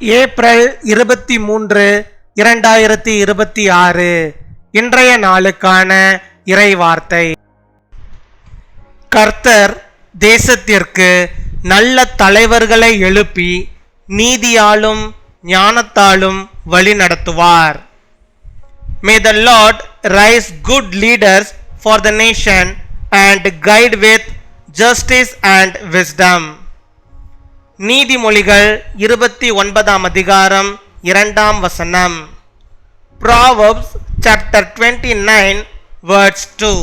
April 23, 2026 இன்றைய நாளுக்கான இறைவார்த்தை. கர்த்தர் தேசத்திற்கு நல்ல தலைவர்களை எழுப்பி நீதியாலும் ஞானத்தாலும் வழி நடத்துவார். May the Lord raise good leaders for the nation and guide with justice and wisdom. நீதிமொழிகள் 29 அதிகாரம் 2 வசனம். Proverbs chapter 29 verse 2.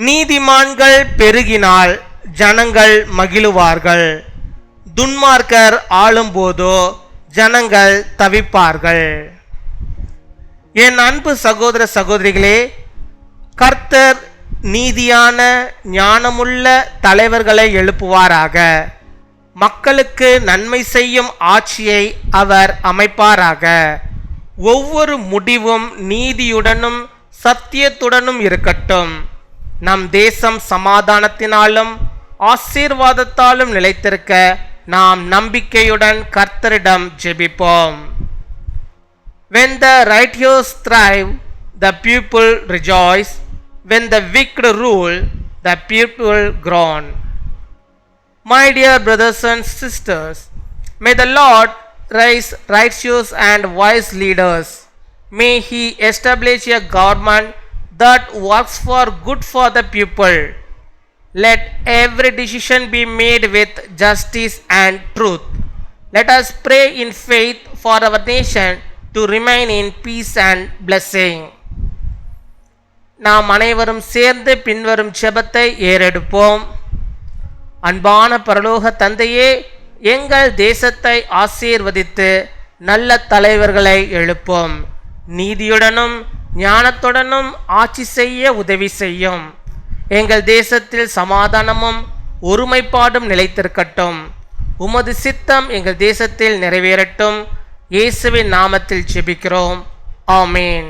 நீதிமான்கள் பெருகினால் ஜனங்கள் மகிழுவார்கள், துன்மார்க்கர் ஆளும்போதோ ஜனங்கள் தவிப்பார்கள். என் அன்பு சகோதர சகோதரிகளே, கர்த்தர் நீதியான ஞானமுள்ள தலைவர்களை எழுப்புவாராக. மக்களுக்கு நன்மை செய்யும் ஆட்சியை அவர் அமைப்பாராக. ஒவ்வொரு முடிவும் நீதியுடனும் சத்தியத்துடனும் இருக்கட்டும். நம் தேசம் சமாதானத்தினாலும் ஆசீர்வாதத்தாலும் நிலைத்திருக்க நாம் நம்பிக்கையுடன் கர்த்தரிடம் ஜெபிப்போம். When the righteous thrive, the people rejoice. When the wicked rule, the people groan. My dear brothers and sisters, may the Lord raise righteous and wise leaders. May He establish a government that works for good for the people. Let every decision be made with justice and truth. Let us pray in faith for our nation to remain in peace and blessing. நாம் அனைவரும் சேர்ந்து பின்வரும் ஜெபத்தை ஏறெடுப்போம். அன்பான பரலோக தந்தையே, எங்கள் தேசத்தை ஆசீர்வதித்து நல்ல தலைவர்களை எழுப்போம். நீதியுடனும் ஞானத்துடனும் ஆட்சி செய்ய உதவி செய்யும். எங்கள் தேசத்தில் சமாதானமும் ஒருமைப்பாடும் நிலைத்திருக்கட்டும். உமது சித்தம் எங்கள் தேசத்தில் நிறைவேறட்டும். இயேசுவின் நாமத்தில் ஜெபிக்கிறோம். ஆமேன்.